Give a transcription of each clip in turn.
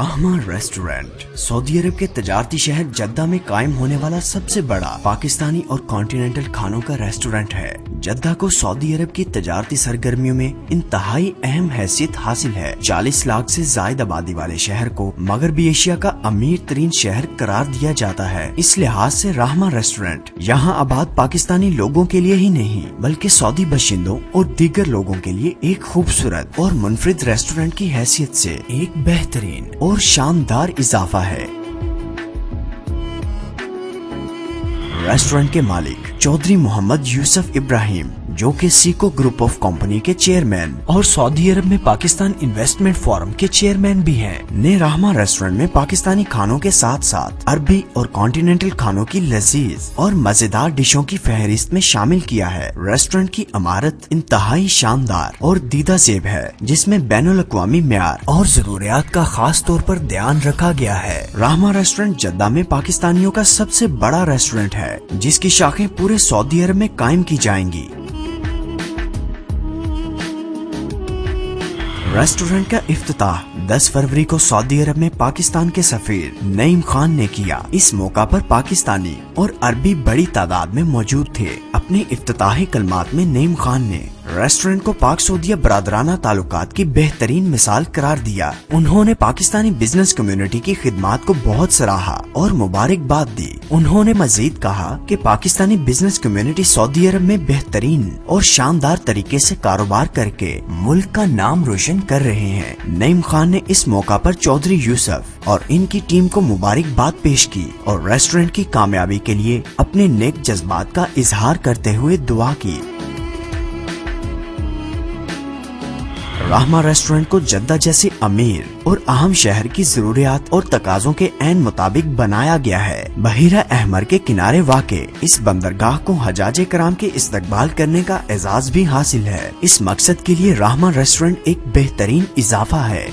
राहमा restaurant Saudi अरब के तजारती शहर जद्दा में कायम होने वाला सबसे बड़ा पाकिस्तानी और कॉन्टिनेंटल खानों का रेस्टोरेंट है। जद्दा को सऊदी अरब की तजारती सरगर्मियों में इंतहाई अहम हैसियत हासिल है। 40 लाख से जायद आबादी वाले शहर को मगरबी एशिया का अमीर तरीन शहर करार दिया जाता है। इस लिहाज से राहमा रेस्टोरेंट यहाँ आबाद पाकिस्तानी लोगों के लिए ही नहीं बल्कि सऊदी बशिंदों और दीगर लोगों के लिए एक खूबसूरत और मुनफरिद रेस्टोरेंट की हैसियत से एक बेहतरीन और शानदार इजाफा है। रेस्टोरेंट के मालिक चौधरी मोहम्मद यूसुफ इब्राहिम, जो कि सीको ग्रुप ऑफ कंपनी के चेयरमैन और सऊदी अरब में पाकिस्तान इन्वेस्टमेंट फोरम के चेयरमैन भी हैं, ने राहमा रेस्टोरेंट में पाकिस्तानी खानों के साथ साथ अरबी और कॉन्टिनेंटल खानों की लजीज और मजेदार डिशों की फहरिस्त में शामिल किया है। रेस्टोरेंट की इमारत इंतहाई शानदार और दीदा ज़ेब है, जिसमें बैनुल अक़वामी मेयार और जरूरियात का खास तौर पर ध्यान रखा गया है। राहमा रेस्टोरेंट जद्दा में पाकिस्तानियों का सबसे बड़ा रेस्टोरेंट है, जिसकी शाखें पूरे सऊदी अरब में कायम की जाएंगी। रेस्टोरेंट का इफ्तिताह 10 फरवरी को सऊदी अरब में पाकिस्तान के सफीर नईम खान ने किया। इस मौका पर पाकिस्तानी और अरबी बड़ी तादाद में मौजूद थे। अपने इफ्तिताही कलमात में नईम खान ने रेस्टोरेंट को पाक सऊदिया बरादराना ताल्लुकात की बेहतरीन मिसाल करार दिया। उन्होंने पाकिस्तानी बिजनेस कम्युनिटी की खिदमात को बहुत सराहा और मुबारकबाद दी। उन्होंने मजीद कहा कि पाकिस्तानी बिजनेस कम्युनिटी सऊदी अरब में बेहतरीन और शानदार तरीके से कारोबार करके मुल्क का नाम रोशन कर रहे हैं। नईम खान ने इस मौका पर चौधरी यूसुफ और इनकी टीम को मुबारकबाद पेश की और रेस्टोरेंट की कामयाबी के लिए अपने नेक जज्बात का इजहार करते हुए दुआ की। राहमा रेस्टोरेंट को जद्दा जैसे अमीर और अहम शहर की जरूरियात और तकाजों के ऐन मुताबिक बनाया गया है। बहीरा अहमर के किनारे वाक़े इस बंदरगाह को हजाजे कराम के इस्तकबाल करने का एजाज भी हासिल है। इस मकसद के लिए राहमा रेस्टोरेंट एक बेहतरीन इजाफा है।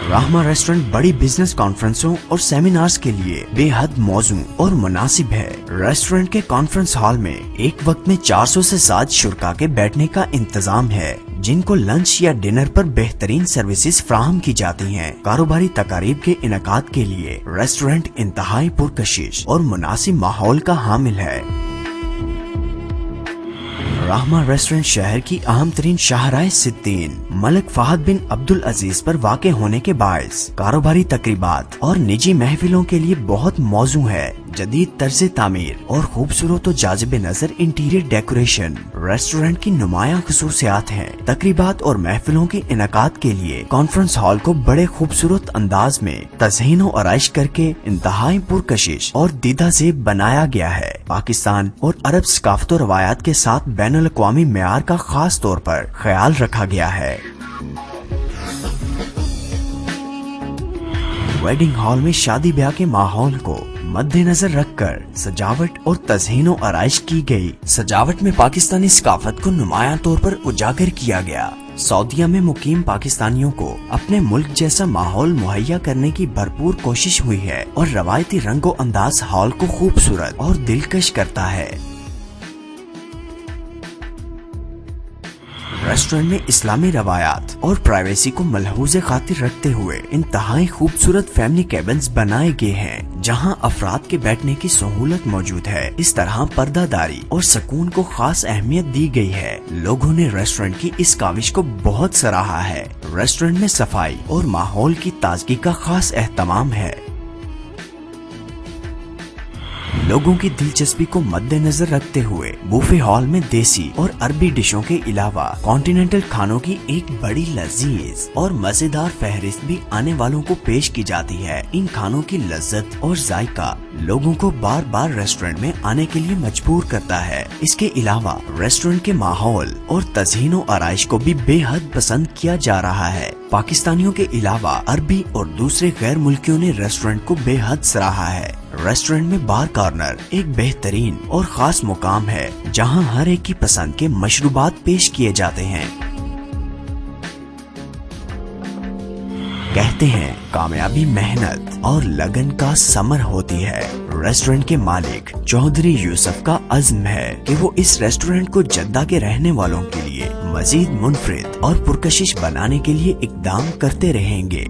राहमा रेस्टोरेंट बड़ी बिजनेस कॉन्फ्रेंसों और सेमिनार्स के लिए बेहद मौजू और मुनासिब है। रेस्टोरेंट के कॉन्फ्रेंस हॉल में एक वक्त में 400 से ज्यादा शुरका के बैठने का इंतजाम है, जिनको लंच या डिनर पर बेहतरीन सर्विसेज फ्राहम की जाती हैं। कारोबारी तकारीब के इनकाद के लिए रेस्टोरेंट इंतहाई पुरकशिश और मुनासिब माहौल का हामिल है। राहमा रेस्टोरेंट शहर की अहम तरीन शाहराह सिद्दीन मलिक फहद बिन अब्दुल अजीज पर वाक़े होने के बायस कारोबारी तकरीबात और निजी महफिलों के लिए बहुत मौजू है। जदीद तर्ज तामीर और खूबसूरत और जाज़िब नजर इंटीरियर डेकोरेशन रेस्टोरेंट की नुमायां खुसूसियात हैं। तकरीबात और महफिलों के इनकाद के लिए कॉन्फ्रेंस हॉल को बड़े खूबसूरत अंदाज में तज़हीन और आराइश करके इंतहाई पुरकशिश और दीदा ज़ेब बनाया गया है। पाकिस्तान और अरब सकाफत और रवायात के साथ बैनुल अक़वामी मेयार का खास तौर पर ख्याल रखा गया है। वेडिंग हॉल में शादी ब्याह के माहौल को मद्देनजर रखकर सजावट और तज़हीन आराइश की गई। सजावट में पाकिस्तानी सकाफत को नुमायां तौर पर उजागर किया गया। सऊदीया में मुकीम पाकिस्तानियों को अपने मुल्क जैसा माहौल मुहैया करने की भरपूर कोशिश हुई है और रवायती रंगो अंदाज हॉल को खूबसूरत और दिलकश करता है। रेस्टोरेंट में इस्लामी रवायात और प्राइवेसी को मलहूज़े खातिर रखते हुए इंतहाई खूबसूरत फैमिली केबिन्स बनाए गए हैं, जहां अफराद के बैठने की सहूलत मौजूद है। इस तरह पर्दादारी और सुकून को खास अहमियत दी गई है। लोगों ने रेस्टोरेंट की इस काविश को बहुत सराहा है। रेस्टोरेंट में सफाई और माहौल की ताजगी का खास एहतमाम है। लोगों की दिलचस्पी को मद्देनजर रखते हुए बूफे हॉल में देसी और अरबी डिशों के अलावा कॉन्टिनेंटल खानों की एक बड़ी लजीज और मजेदार फहरिस्त भी आने वालों को पेश की जाती है। इन खानों की लज्जत और जायका लोगों को बार बार रेस्टोरेंट में आने के लिए मजबूर करता है। इसके अलावा रेस्टोरेंट के माहौल और तज़हीन और आराइश को भी बेहद पसंद किया जा रहा है। पाकिस्तानियों के अलावा अरबी और दूसरे गैर मुल्कियों ने रेस्टोरेंट को बेहद सराहा है। रेस्टोरेंट में बार कॉर्नर एक बेहतरीन और खास मुकाम है, जहां हर एक की पसंद के मशरूबात पेश किए जाते हैं। कहते हैं कामयाबी मेहनत और लगन का समर होती है। रेस्टोरेंट के मालिक चौधरी यूसुफ का अज़्म है कि वो इस रेस्टोरेंट को जद्दा के रहने वालों के लिए मजीद मुनफरिद और पुरकशिश बनाने के लिए इकदाम करते रहेंगे।